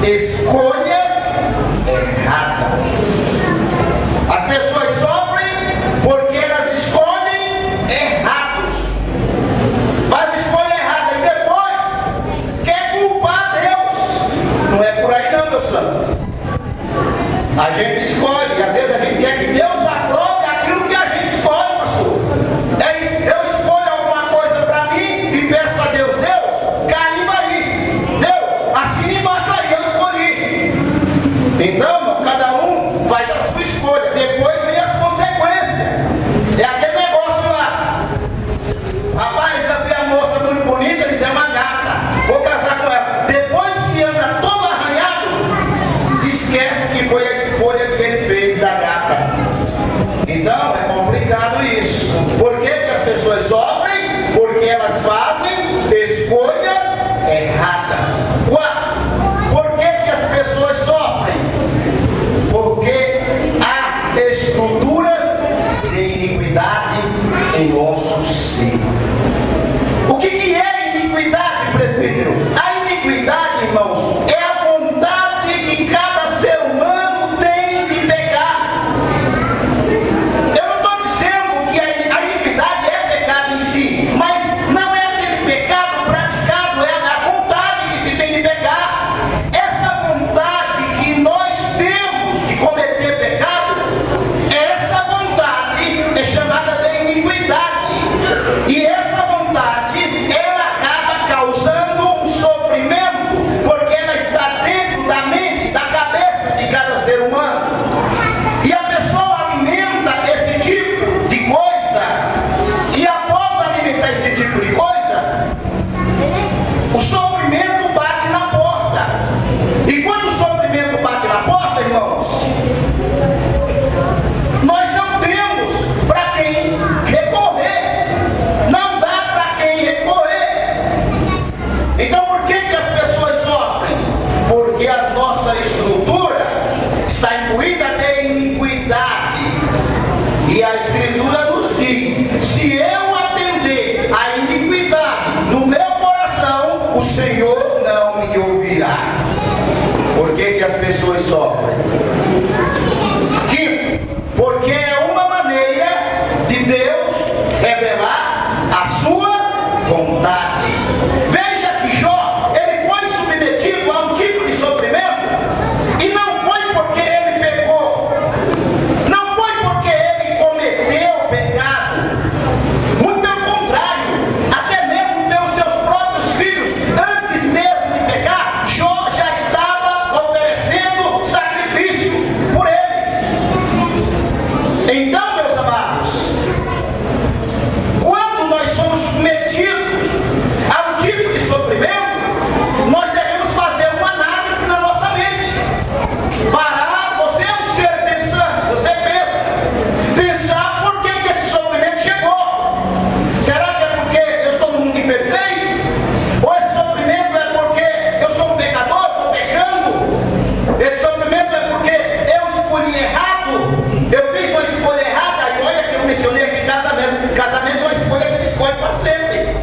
escolhas erradas. As pessoas sofrem porque elas escolhem errados. Faz escolha errada e depois quer culpar Deus. Não é por aí não, meu santo. A gente escolhe, e às vezes a gente quer que Deus aprove aquilo que a gente escolhe, pastor. É isso. Eu escolho alguma coisa para mim e peço a Deus, carimba aí. Deus, assina embaixo aí, eu escolhi. Então, cada um faz a sua escolha. Depois vem as consequências. É aquele negócio lá. Rapaz, eu vi a moça muito bonita, diz, é uma gata. Vou casar com ela. Depois que anda todo arranhado, se esquece que foi a escolha que ele fez da gata. Então, é complicado isso. Por que que as pessoas sofrem? Porque elas fazem escolhas erradas. 4. Por que que as pessoas sofrem? Porque há estruturas de iniquidade em nosso ser. O que é iniquidade, presbítero? A iniquidade, irmãos, é a vontade que cada ser humano tem de pecar. Eu não estou dizendo que a iniquidade é pecado em si, mas não é aquele pecado praticado, é a vontade que se tem de pecar. Essa vontade que nós temos de cometer pecado, essa vontade é chamada de iniquidade. E essa vontade, ela acaba causando um sofrimento, porque ela está dentro da mente, da cabeça de cada ser humano. E a pessoa alimenta esse tipo de coisa, e após alimentar esse tipo de coisa, o sofrimento bate na porta. E quando o sofrimento bate na porta, irmãos, nós não temos para quem recorrer. Não dá para quem recorrer. Então por que que as pessoas sofrem? Porque a nossa estrutura está imbuída de iniquidade. E a Escritura nos diz: se eu atender a iniquidade no meu coração, o Senhor não me ouvirá. Por que que as pessoas sofrem? 5. Porque é uma maneira de Deus revelar a sua vontade. Veja que Jó, ele foi submetido a um tipo de sofrimento, e não foi porque ele pecou, não foi porque ele cometeu pecado, muito pelo contrário, até mesmo pelos seus próprios filhos, antes mesmo de pecar, Jó já estava oferecendo sacrifício por eles. Então, meus amados, quando nós somos submetidos a um tipo de sofrimento, nós devemos fazer uma análise na nossa mente. Parar, você é um ser pensante, você pensar por que que esse sofrimento chegou. Será que é porque eu estou no mundo imperfeito? Ou esse sofrimento é porque eu sou um pecador, estou pecando? Esse sofrimento é porque eu escolhi errado? Eu fiz uma escolha errada? E olha que eu mencionei aqui casamento. Casamento é uma escolha que se escolhe para sempre.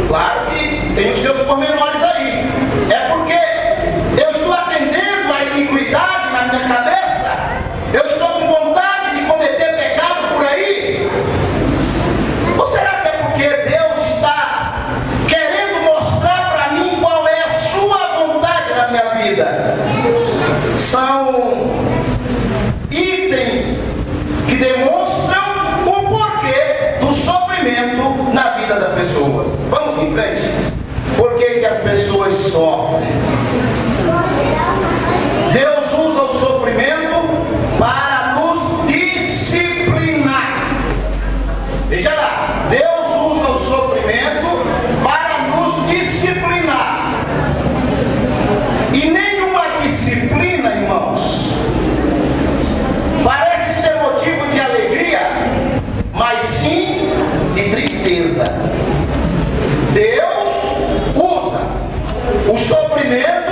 Claro que tem os seus pormenores aí. É porque eu estou atendendo a iniquidade na minha cabeça? Eu estou com vontade de cometer pecado por aí? Ou será que é porque Deus está querendo mostrar para mim qual é a sua vontade na minha vida? São itens que demonstram o porquê do sofrimento na vida das pessoas. Vamos em frente. Por que que as pessoas sofrem? Deus usa o sofrimento para nos disciplinar. Veja lá, Deus usa o sofrimento para nos disciplinar. E nenhuma disciplina, irmãos, parece ser motivo de alegria, mas sim de tristeza. Deus usa o sofrimento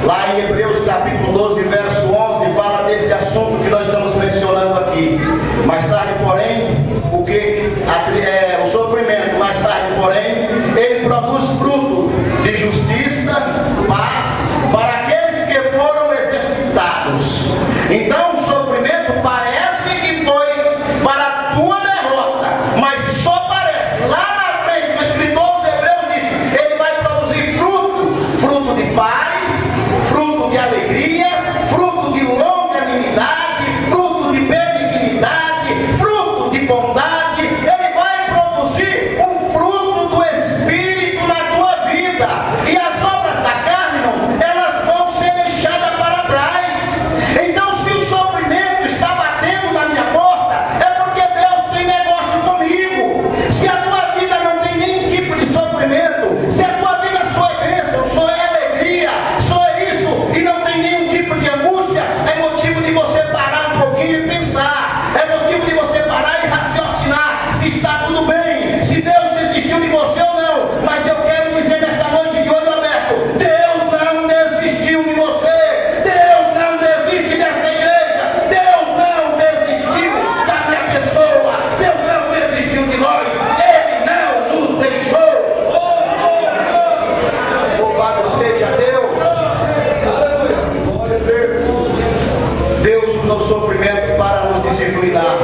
Lá em Hebreus capítulo 12, verso 11, fala desse assunto que nós estamos mencionando aqui. Mais tarde, porém, o sofrimento, mais tarde, porém, ele produz fruto de justiça, paz, para aqueles que foram exercitados. Então, o sofrimento parece que foi para a tua derrota, mas só parece. Lá na frente, o escritor dos Hebreus diz, ele vai produzir fruto de paz, fruto de alegria, fruto de longanimidade, fruto de benignidade, fruto de bondade. Ele vai produzir o fruto do Espírito na tua vida. E as obras da carne, irmãos, elas vão ser deixadas para trás. Então, se o sofrimento está batendo na minha porta, é porque Deus tem negócio comigo. Se a tua vida não tem nenhum tipo de sofrimento, se a tua vida só é bênção, só é alegria, só é isso, e não tem nenhum tipo de angústia, é motivo de você parar um pouquinho e pensar. É motivo de você parar e raciocinar se está tudo bem, se Deus desistiu de você ou não. Mas eu quero dizer nesta noite de olho aberto, Deus não desistiu de você. Deus não desiste desta igreja. Deus não desistiu da minha pessoa. Deus não desistiu de nós. Ele não nos deixou. Louvado seja Deus. Deus usa o sofrimento para nos disciplinar.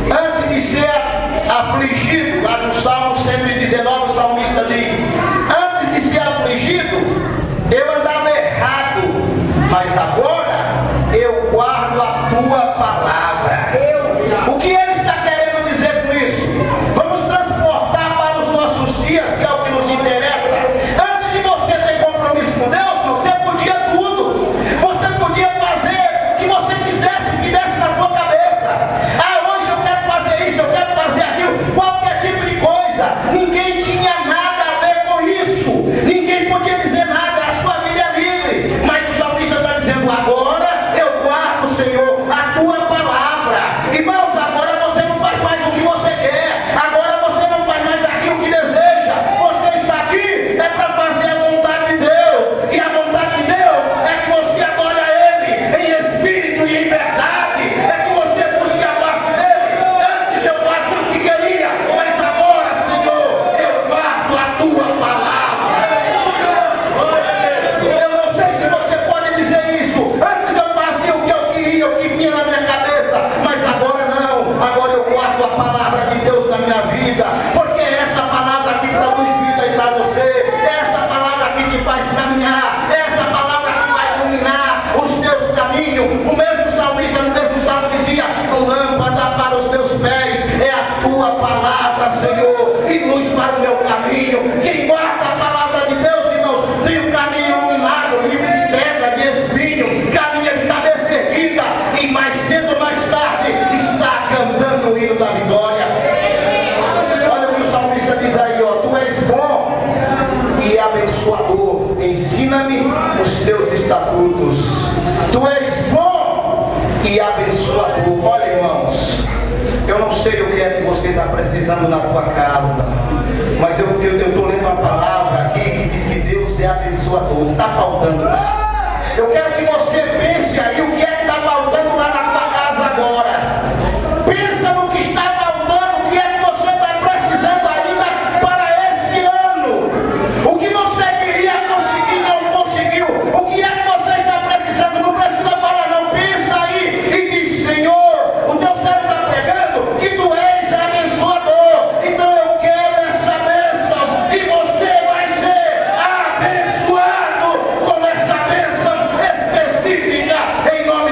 Antes de ser afligido, lá no Salmo 119, o salmista diz, antes de ser afligido, eu andava errado, mas agora eu guardo a tua palavra. O que ele está querendo dizer com isso? Vamos transportar para os nossos dias, que é o que nos interessa. Antes de você ter compromisso com Deus, você podia tudo. Você podia fazer o que você quisesse, o que desse na tua cabeça. Ah, hoje eu quero fazer isso, eu quero fazer aquilo, qualquer tipo de coisa. Ninguém tinha nada a ver com isso. Ninguém podia dizer nada, a sua vida é livre. Mas o salmista está dizendo, agora eu guardo, Senhor, a tua palavra. Irmãos, agora você não faz mais o que você quer. Agora você não faz mais aquilo que deseja. Você está aqui é para fazer a vontade de Deus. E a vontade de Deus é que você adore a Ele em espírito e em verdade. É que você busque a face dele. Antes eu fazia o que queria, mas agora, Senhor, eu guardo a tua palavra. Eu não sei se você pode dizer isso. Antes eu fazia o que eu queria, o que vinha na minha cabeça, mas agora não. Agora eu guardo a palavra de Deus na minha vida, porque é essa palavra que produz vida aí para você, é essa palavra que te faz caminhar, é essa palavra que vai iluminar os teus caminhos. O mesmo salmista no mesmo salmo dizia, lâmpada para os teus pés é a tua palavra, Senhor, e luz para o meu caminho. Quem guarda a palavra de Deus, irmãos, tem um caminho iluminado, livre de pedra, de espinho, caminha de cabeça erguida, e mais cedo ou mais tarde está cantando o hino da vitória. Olha o que o salmista diz aí, ó, tu és bom e abençoador, ensina-me os teus estatutos. Tu és bom e abençoador. Olha, irmãos, eu não sei o que é que você está precisando na tua casa, mas eu estou lendo uma palavra aqui que diz que Deus é abençoador. Está faltando lá. Eu quero que você pense aí o que é que está faltando lá na tua casa agora. Pensa no que está faltando, o que é que você está precisando ainda para esse ano. O que você queria conseguir, não conseguiu. O que é que você está precisando, não precisa falar não. Pensa aí e diz, Senhor, o teu servo está pregando que tu és abençoador. Então eu quero essa bênção e você vai ser abençoado com essa bênção específica em nome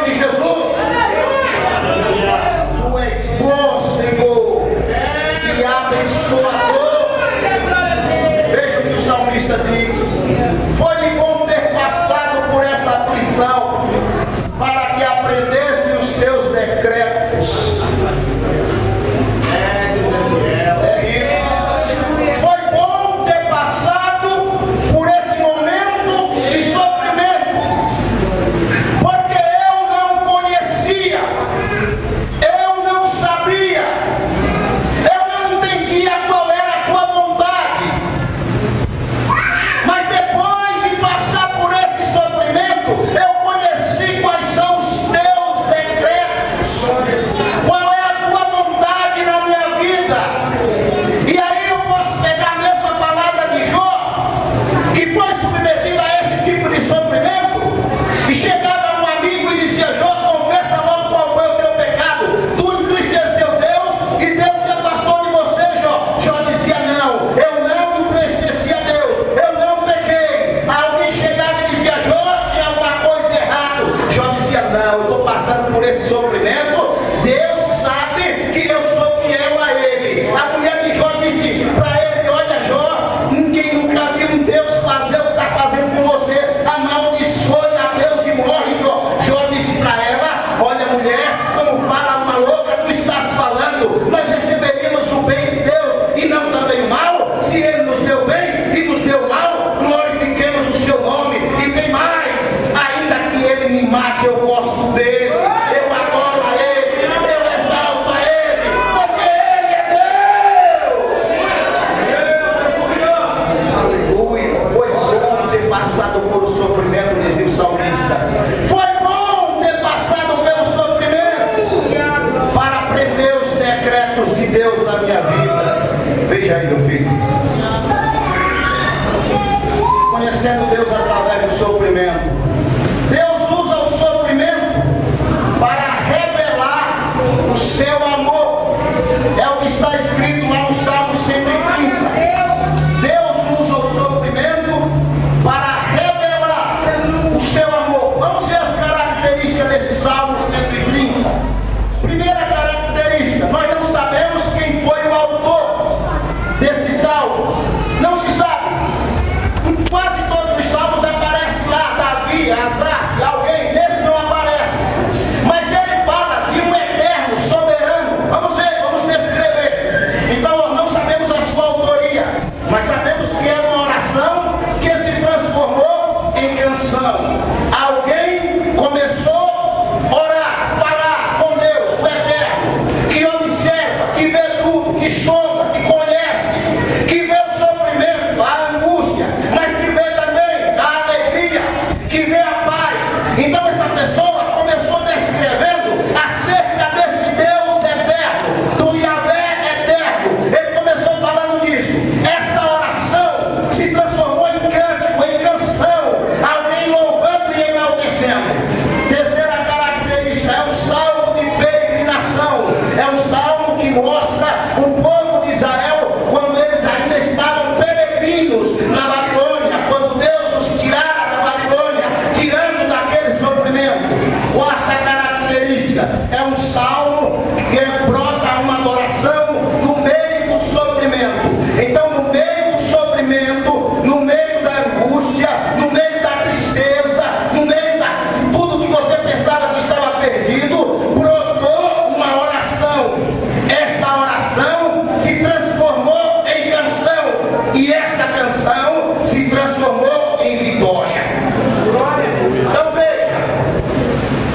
esse sofrimento, Deus sabe que eu sou fiel a Ele. A mulher de Jó disse para ele: olha, Jó, ninguém nunca viu um Deus fazer o que está fazendo com você. Amaldiçoe a Deus e morre, Jó. Jó disse para ela: olha, mulher, como fala uma louca, tu estás falando. Nós receberíamos o bem de Deus e não também o mal. Se Ele nos deu bem e nos deu mal, glorifiquemos o seu nome. E tem mais: ainda que Ele me mate, eu gosto dele, eu adoro a Ele, eu exalto a Ele, porque Ele é Deus. Aleluia. Foi bom ter passado por sofrimento, dizia o salmista. Foi bom ter passado pelo sofrimento para aprender os decretos de Deus na minha vida. Veja aí, meu filho, conhecendo Deus através do sofrimento. Deus usa o sofrimento para revelar o seu amor. É o que está escrito lá no Salmo 130. Deus usa o sofrimento para revelar o seu amor. Vamos ver as características desse Salmo 130. Primeira característica: nós não sabemos quem foi o autor desse salmo. Não se sabe. Em quase todos os salmos aparece lá Davi, Asaf, alguém. Nesse não aparece. Mas ele fala de um eterno, soberano. Vamos ver, vamos descrever. Então não sabemos a sua autoria, mas sabemos que é uma oração que se transformou em canção. Alguém começou a orar, falar com Deus, o eterno, que observa, que vê tudo, que sonda, que conhece, que vê o sofrimento, a angústia, mas que vê também a alegria, que vê a paz. Então essa pessoa começou descrevendo acerca desse Deus eterno, do Yahvé eterno. Ele começou falando disso. Esta oração se transformou em cântico, em canção, alguém louvando e enaltecendo. Terceira característica: é um salmo de peregrinação. É um salmo que mostra o povo de Israel quando eles ainda estavam peregrinos na Babilônia, quando Deus os tirara da Babilônia, tirando daquele sofrimento. Quarta característica: é um salmo que brota uma adoração no meio do sofrimento. Então, no meio do sofrimento, no meio da angústia, no meio da tristeza, no meio de tudo que você pensava que estava perdido, brotou uma oração. Esta oração se transformou em canção, e esta canção se transformou em vitória. Então veja,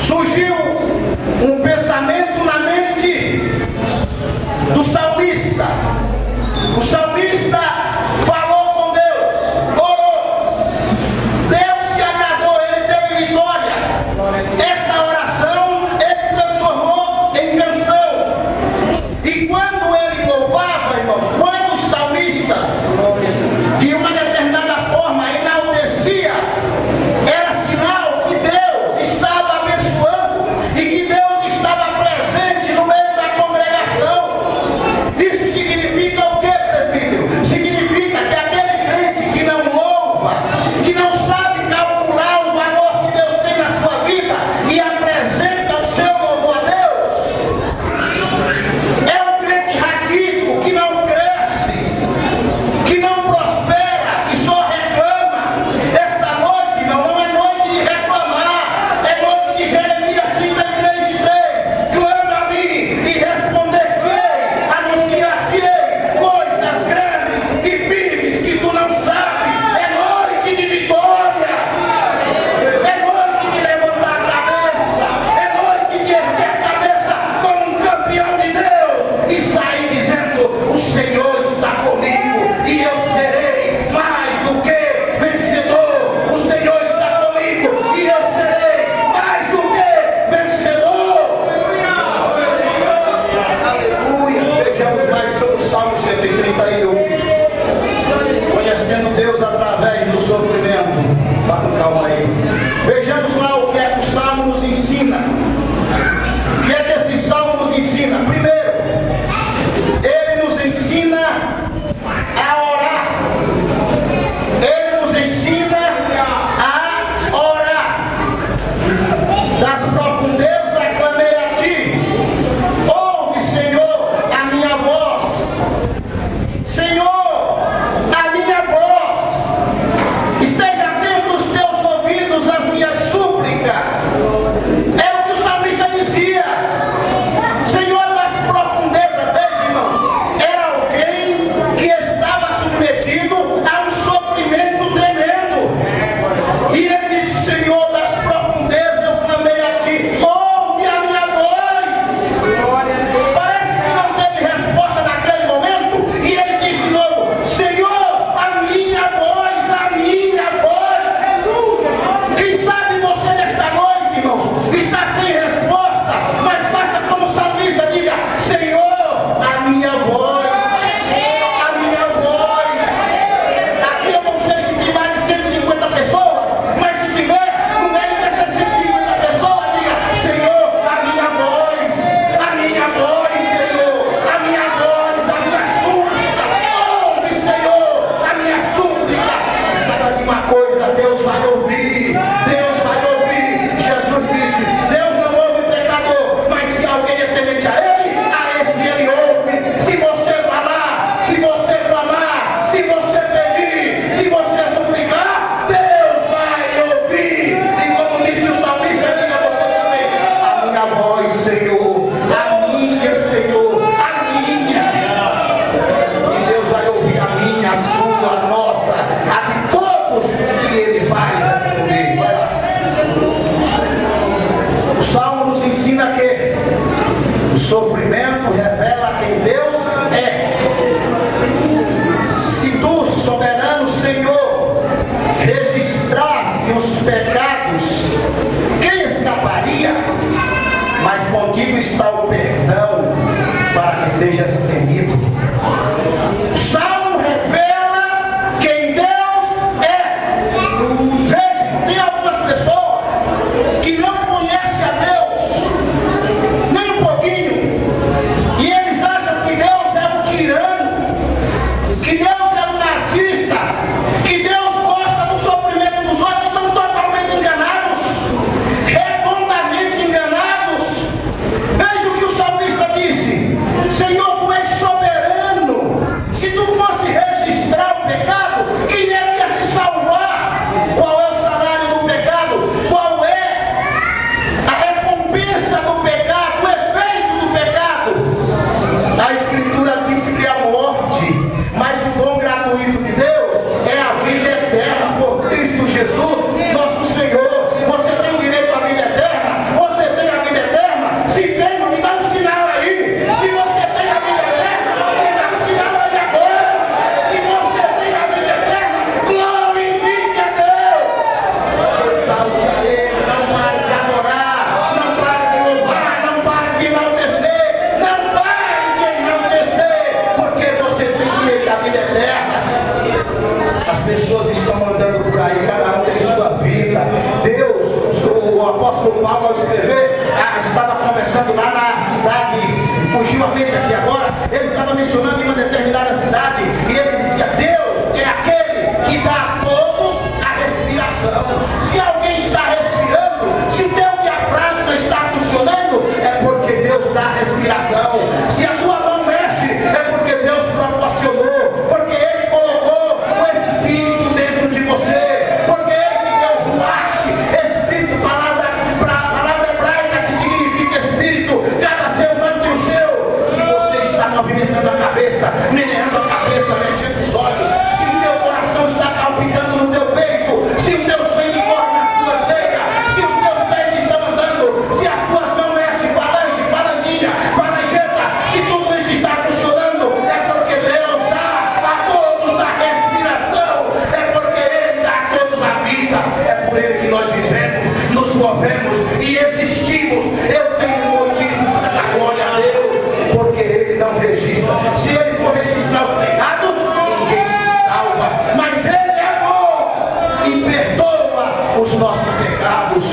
surgiu um pensamento na mente do salmista. O salmista falou com Deus, orou. Deus se agradou, ele teve vitória. Esta oração ele transformou em canção. E quando ele louvava, irmãos, quando os salmistas, de uma determinada forma, enaltecia, era sinal que Deus estava abençoando e que Deus estava presente no meio da congregação. Isso significa o quê, presbítero? Significa que aquele crente que não louva, que não sabe calcular o valor que Deus tem na sua vida e apresenta o seu louvor a Deus, é um crente raquítico que não cresce, que não prospera, que só reclama. Esta noite não é noite de reclamar, é noite de Jeremias 33:3. Clama a mim e responder-te-ei, anunciar-te-ei coisas grandes e firmes que tu não sabes. É noite de vitória, é noite de levantar a cabeça, é noite de erguer a cabeça como um campeão de Deus e sair dizendo: o Senhor está comigo e eu serei mais do que vencedor. O Senhor está comigo e eu serei mais do que vencedor. Aleluia. Vejamos mais sobre o Salmo 131. Conhecendo Deus através do sofrimento. Vá com calma aí. Vejamos lá o que é que o Salmo nos ensina. O que é que esse Salmo nos ensina? Primeiro, ele nos ensina a orar. Ele nos ensina a orar. Das profundezas clamei a os nossos pecados.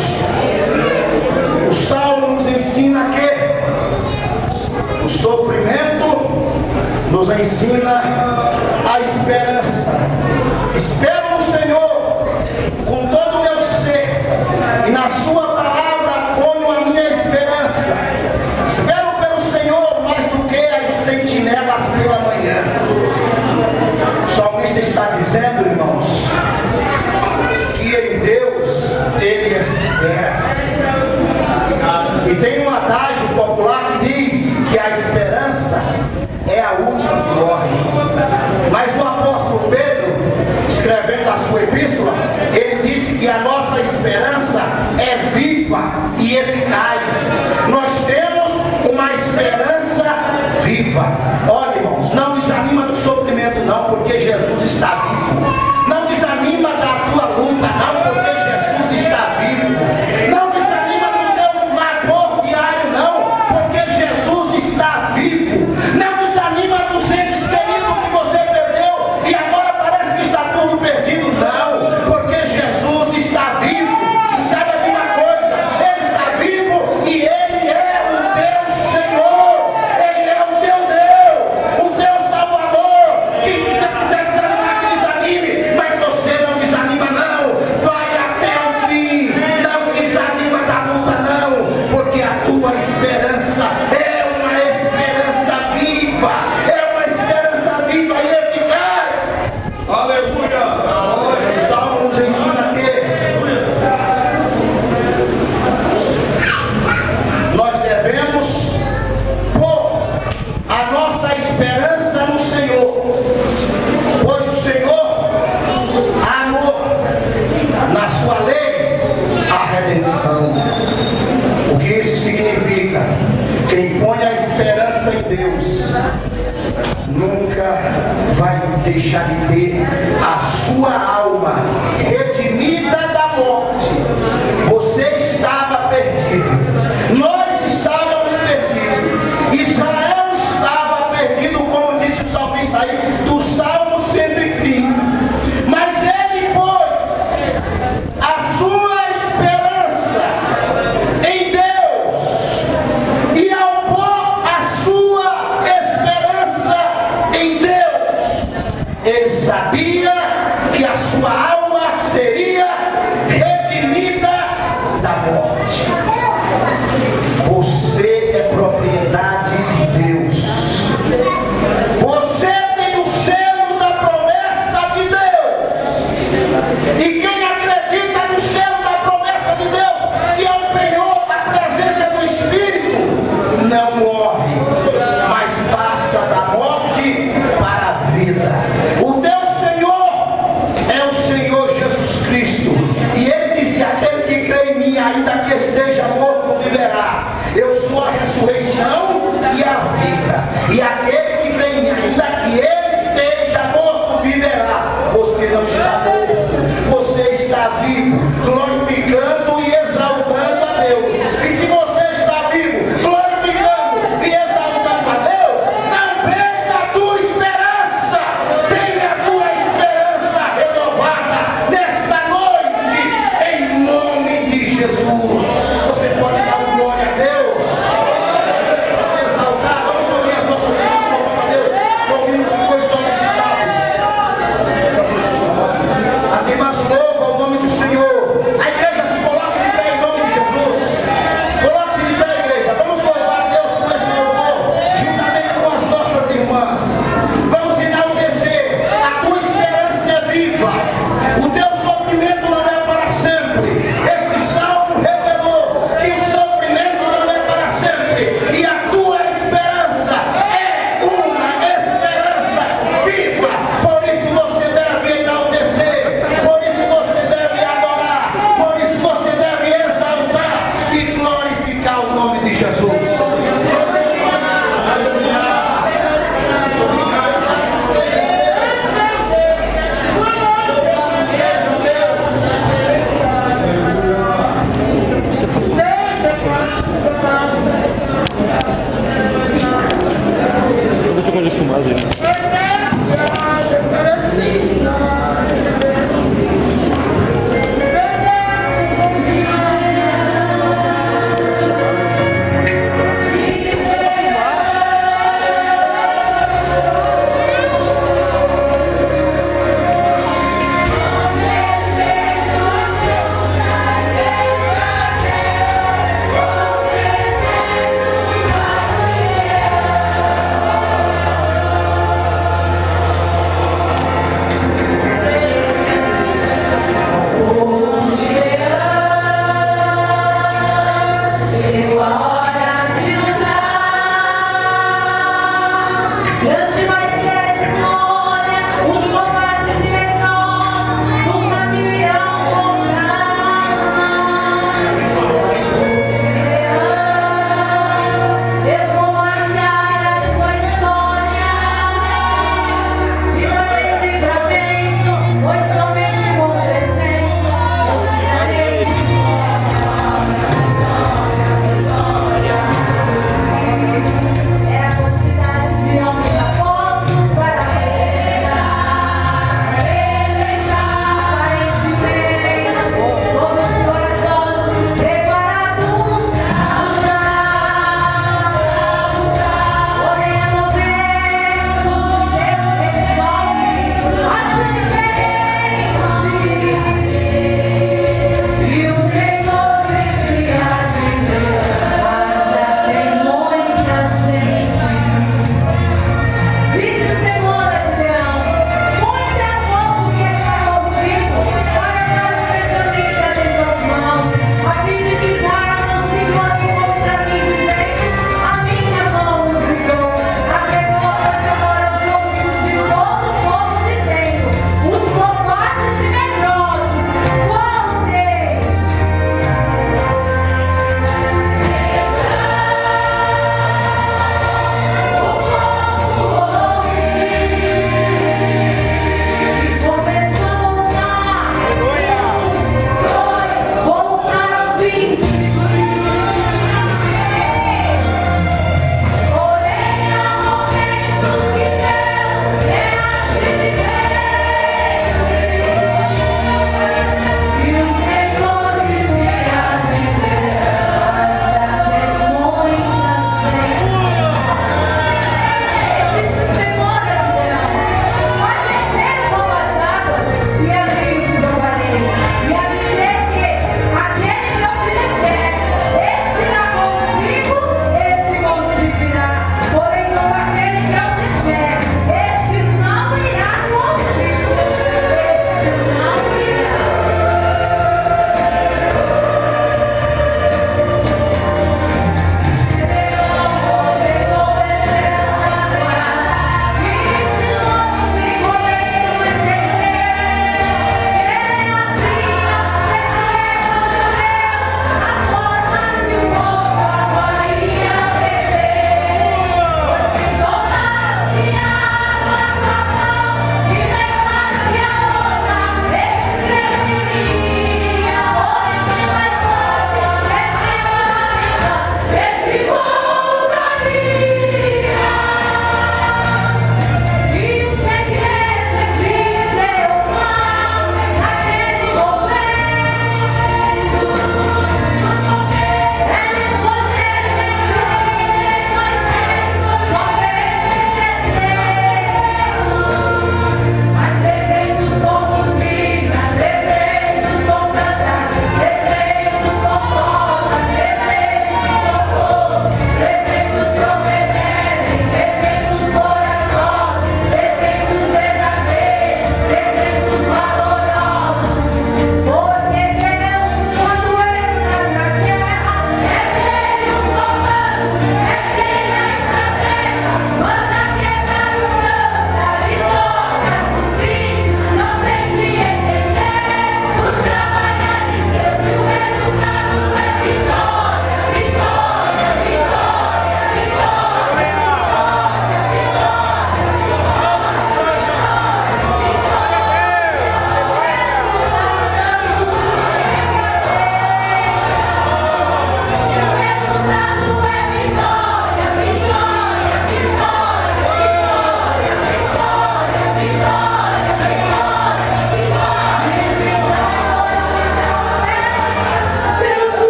O Salmo nos ensina que o sofrimento nos ensina a esperança. Espero no Senhor com todo o meu ser, e na sua palavra ponho a minha esperança. Espero pelo Senhor mais do que as sentinelas pela manhã. O salmista está dizendo, irmãos, que em Deus ele espera. E tem um adágio popular que diz que a esperança é a última que morre. Mas o apóstolo Pedro, escrevendo a sua epístola, ele disse que a nossa esperança é viva e eficaz. Nós temos uma esperança viva. Olha, irmãos, não desanima do sofrimento não, porque Jesus está vivo. Não desanima da tua luta não, porque Jesus está vivo. Não desanima do teu labor diário não, porque Jesus está vivo. Não desanima dos entes queridos que você perdeu e agora parece que está tudo perdido não, porque Jesus está vivo. E sabe de uma coisa, ele está vivo e ele é o teu Senhor, ele é o teu Deus, o teu Salvador. Que você quiser desanimar, que desanime, mas você não desanima não, vai até o fim, não desanima da luta não, porque a tua esperança é uma esperança viva, é uma esperança viva e eficaz. Aleluia! O Salmo nos ensina que nós devemos pôr a nossa esperança no Senhor, pois o Senhor amou na sua lei a redenção. O que isso significa? Quem põe a esperança em Deus nunca vai deixar de ter a sua alma redimida da morte. Você estava perdido, nós estávamos perdidos, Israel estava perdido, como disse o salmista aí do Salmo 130, mas ele pôs a sua esperança em Deus, e ao pôr a sua esperança em Deus, ele sabia que a sua alma seria redimida da morte. Você é propriedade de Deus. Você tem o selo da promessa de Deus. E quem acredita no selo da promessa de Deus, que é o penhor, a presença do Espírito, não morre, mas passa da morte para a vida. O teu Senhor é o Senhor Jesus Cristo. E ele disse: aquele que crê em mim, ainda que esteja morto, viverá. Eu sou a ressurreição e a vida. E aquele que crê em mim, ainda que ele esteja morto, viverá. Você não está morto, você está vivo.